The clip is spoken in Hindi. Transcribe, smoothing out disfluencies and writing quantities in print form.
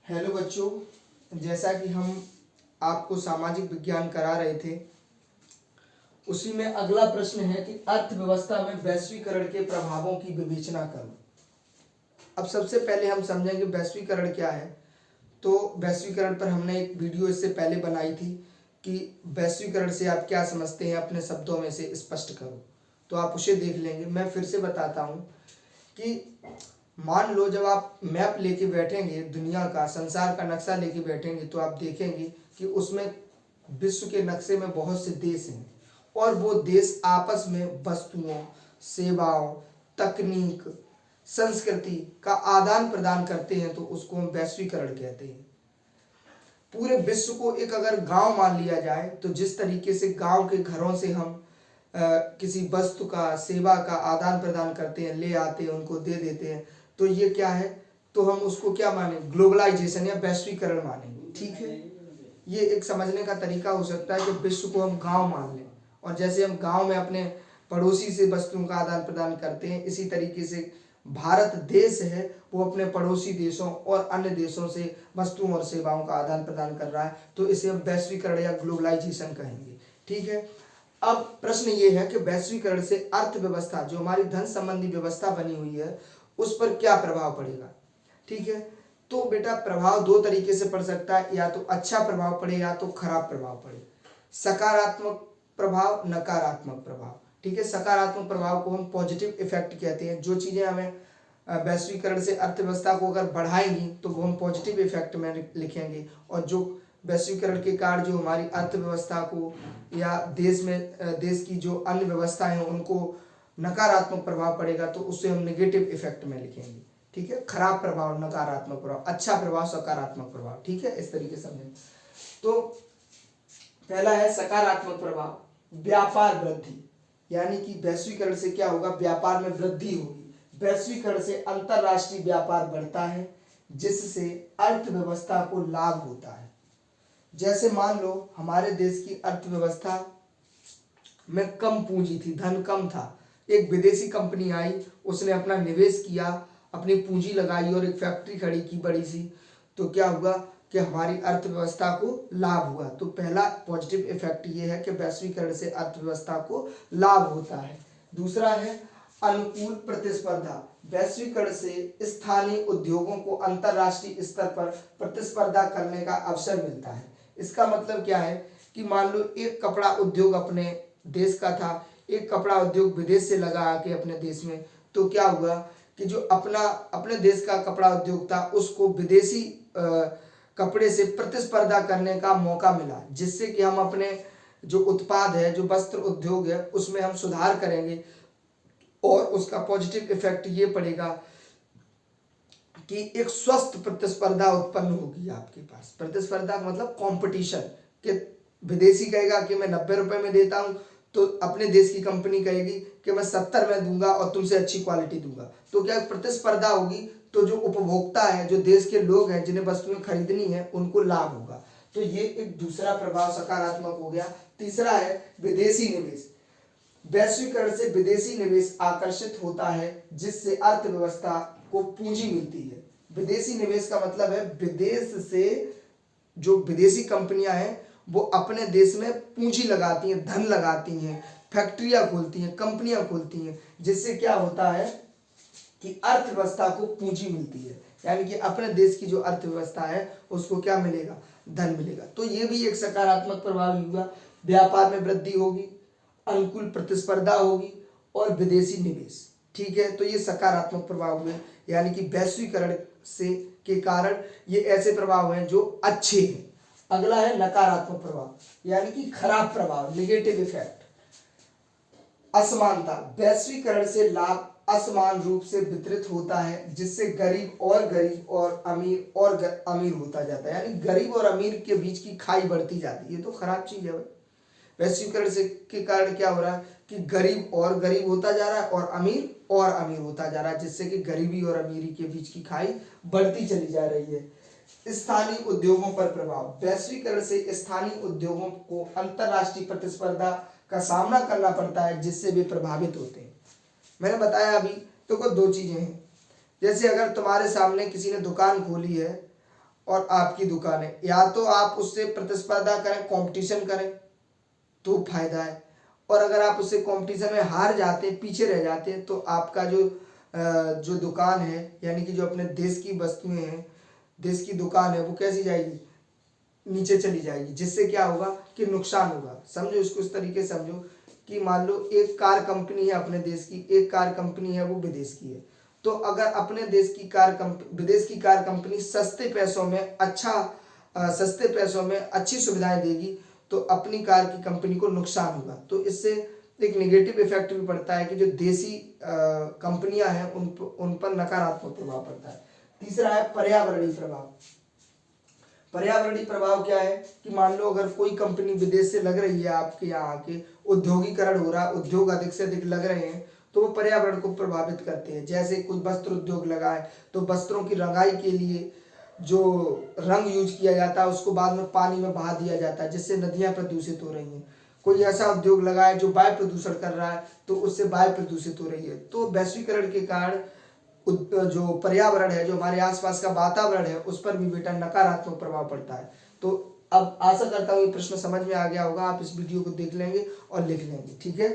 हेलो बच्चों, जैसा कि हम आपको सामाजिक विज्ञान करा रहे थे, उसी में अगला प्रश्न है कि अर्थव्यवस्था में वैश्वीकरण के प्रभावों की विवेचना करो। अब सबसे पहले हम समझेंगे वैश्वीकरण क्या है। तो वैश्वीकरण पर हमने एक वीडियो इससे पहले बनाई थी कि वैश्वीकरण से आप क्या समझते हैं, अपने शब्दों में से स्पष्ट करो। तो आप उसे देख लेंगे। मैं फिर से बताता हूँ कि मान लो जब आप मैप लेके बैठेंगे, दुनिया का, संसार का नक्शा लेके बैठेंगे, तो आप देखेंगे कि उसमें विश्व के नक्शे में बहुत से देश हैं और वो देश आपस में वस्तुओं, सेवाओं, तकनीक, संस्कृति का आदान प्रदान करते हैं। तो उसको हम वैश्वीकरण कहते हैं। पूरे विश्व को एक अगर गांव मान लिया जाए, तो जिस तरीके से गांव के घरों से हम किसी वस्तु का, सेवा का आदान प्रदान करते हैं, ले आते हैं, उनको दे देते हैं, तो ये क्या है, तो हम उसको क्या माने, ग्लोबलाइजेशन या वैश्वीकरण मानेंगे। ठीक है, ये एक समझने का तरीका हो सकता है कि विश्व को हम गांव मान लें, और जैसे हम गांव में अपने पड़ोसी से वस्तुओं का आदान प्रदान करते हैं, इसी तरीके से भारत देश है वो अपने पड़ोसी देशों और अन्य देशों से वस्तुओं और सेवाओं का आदान प्रदान कर रहा है। तो इसे हम वैश्वीकरण या ग्लोबलाइजेशन कहेंगे। ठीक है, अब प्रश्न ये है कि वैश्वीकरण से अर्थव्यवस्था, जो हमारी धन संबंधी व्यवस्था बनी हुई है, उस पर क्या प्रभाव पड़ेगा। ठीक है, तो बेटा प्रभाव दो तरीके से पड़ सकता है, या तो अच्छा प्रभाव पड़े या तो खराब प्रभाव पड़े। सकारात्मक प्रभाव, नकारात्मक प्रभाव। ठीक है, सकारात्मक प्रभाव को हम पॉजिटिव इफेक्ट कहते हैं। जो चीजें हमें वैश्वीकरण से अर्थव्यवस्था को अगर बढ़ाएंगी तो वो हम पॉजिटिव इफेक्ट में लिखेंगे, और जो वैश्वीकरण के कारण जो हमारी अर्थव्यवस्था को या देश की जो अन्य व्यवस्थाएं हैं उनको नकारात्मक प्रभाव पड़ेगा, तो उससे हम नेगेटिव इफेक्ट में लिखेंगे। ठीक है, खराब प्रभाव, नकारात्मक प्रभाव, अच्छा प्रभाव, सकारात्मक प्रभाव। ठीक है, इस तरीके से समझें। तो पहला है सकारात्मक प्रभाव, व्यापार वृद्धि, यानी कि वैश्वीकरण से क्या होगा, व्यापार में वृद्धि होगी। वैश्वीकरण से अंतरराष्ट्रीय व्यापार बढ़ता है, जिससे अर्थव्यवस्था को लाभ होता है। जैसे मान लो हमारे देश की अर्थव्यवस्था में कम पूंजी थी, धन कम था, एक विदेशी कंपनी आई, उसने अपना निवेश किया, अपनी पूंजी लगाई और एक फैक्ट्री खड़ी की बड़ी सी, तो क्या हुआ कि हमारी अर्थव्यवस्था को लाभ हुआ। तो पहला पॉजिटिव इफेक्ट ये है कि वैश्वीकरण से अर्थव्यवस्था को लाभ होता है। दूसरा है अनुकूल प्रतिस्पर्धा। वैश्वीकरण से स्थानीय उद्योगों को अंतरराष्ट्रीय स्तर पर प्रतिस्पर्धा करने का अवसर मिलता है। इसका मतलब क्या है कि मान लो एक कपड़ा उद्योग अपने देश का था, एक कपड़ा उद्योग विदेश से लगा आके अपने देश में, तो क्या हुआ कि जो अपने देश का कपड़ा उद्योग था उसको विदेशी कपड़े से प्रतिस्पर्धा करने का मौका मिला, जिससे कि हम अपने जो उत्पाद है, जो वस्त्र उद्योग है, उसमें हम सुधार करेंगे और उसका पॉजिटिव इफेक्ट ये पड़ेगा कि एक स्वस्थ प्रतिस्पर्धा उत्पन्न होगी आपके पास। प्रतिस्पर्धा का मतलब कंपटीशन, कि विदेशी कहेगा कि मैं 90 रुपए में देता हूं, तो अपने देश की कंपनी कहेगी कि मैं 70 में दूंगा और तुमसे अच्छी क्वालिटी दूंगा। तो क्या प्रतिस्पर्धा होगी, तो जो उपभोक्ता है, जो देश के लोग हैं जिन्हें वस्तुएं खरीदनी है, उनको लाभ होगा। तो ये एक दूसरा प्रभाव सकारात्मक हो गया। तीसरा है विदेशी निवेश। वैश्वीकरण से विदेशी निवेश आकर्षित होता है, जिससे अर्थव्यवस्था को पूंजी मिलती है। विदेशी निवेश का मतलब है विदेश से जो विदेशी कंपनियां हैं वो अपने देश में पूंजी लगाती हैं, धन लगाती हैं, फैक्ट्रियां खोलती हैं, कंपनियां खोलती हैं, जिससे क्या होता है कि अर्थव्यवस्था को पूंजी मिलती है, यानी कि अपने देश की जो अर्थव्यवस्था है उसको क्या मिलेगा, धन मिलेगा। तो ये भी एक सकारात्मक प्रभाव हुआ। व्यापार में वृद्धि होगी, अनुकूल प्रतिस्पर्धा होगी और विदेशी निवेश। ठीक है, तो ये सकारात्मक प्रभाव हुए, यानी कि वैश्वीकरण से के कारण ये ऐसे प्रभाव हैं जो अच्छे हैं। अगला है नकारात्मक प्रभाव, यानी कि खराब प्रभाव, नेगेटिव इफेक्ट। असमानता। वैश्वीकरण से लाभ असमान रूप से वितरित होता है, जिससे गरीब और अमीर होता जाता है, यानी गरीब और अमीर के बीच की खाई बढ़ती जाती है। ये तो खराब चीज है भाई। वैश्वीकरण से के कारण क्या हो रहा है कि गरीब होता जा रहा है और अमीर होता जा रहा है, जिससे कि गरीबी और अमीरी के बीच की खाई बढ़ती चली जा रही है। स्थानीय उद्योगों पर प्रभाव। वैश्वीकरण से स्थानीय उद्योगों को अंतरराष्ट्रीय प्रतिस्पर्धा का सामना करना पड़ता है, जिससे वे प्रभावित होते हैं। मैंने बताया अभी तो को दो चीजें हैं। जैसे अगर तुम्हारे सामने किसी ने दुकान खोली है और आपकी दुकान है, या तो आप उससे प्रतिस्पर्धा करें, कंपटीशन करें तो फायदा है, और अगर आप उससे कंपटीशन में हार जाते हैं, पीछे रह जाते हैं, तो आपका जो दुकान है, यानी कि जो अपने देश की वस्तुएं हैं, देश की दुकान है, वो कैसी जाएगी, नीचे चली जाएगी, जिससे क्या होगा कि नुकसान होगा। समझो इसको, इस तरीके से समझो कि मान लो एक कार कंपनी है अपने देश की, एक कार कंपनी है वो विदेश की है। तो अगर अपने देश की विदेश की कार कंपनी सस्ते पैसों में सस्ते पैसों में अच्छी सुविधाएं देगी, तो अपनी कार की कंपनी को नुकसान होगा। तो इससे एक नेगेटिव इफेक्ट भी पड़ता है कि जो देसी कंपनियां हैं उन पर नकारात्मक प्रभाव पड़ता है। तीसरा है पर्यावरणीय प्रभाव। पर्यावरणीय प्रभाव क्या है कि मान लो अगर कोई कंपनी विदेश से लग रही है आपके यहाँ आके, औद्योगिकरण हो रहा है, उद्योग अधिक से अधिक लग रहे हैं, तो वो पर्यावरण को प्रभावित करते हैं। जैसे कोई वस्त्र उद्योग लगा है तो वस्त्रों की रंगाई के लिए जो रंग यूज किया जाता है उसको बाद में पानी में बहा दिया जाता है, जिससे नदियां प्रदूषित हो रही हैं। कोई ऐसा उद्योग लगा है जो वायु प्रदूषण कर रहा है, तो उससे वायु प्रदूषित हो रही है। तो वैश्वीकरण के कारण जो पर्यावरण है, जो हमारे आसपास का वातावरण है, उस पर भी बेटा नकारात्मक प्रभाव पड़ता है। तो अब आशा करता हूँ ये प्रश्न समझ में आ गया होगा, आप इस वीडियो को देख लेंगे और लिख लेंगे। ठीक है।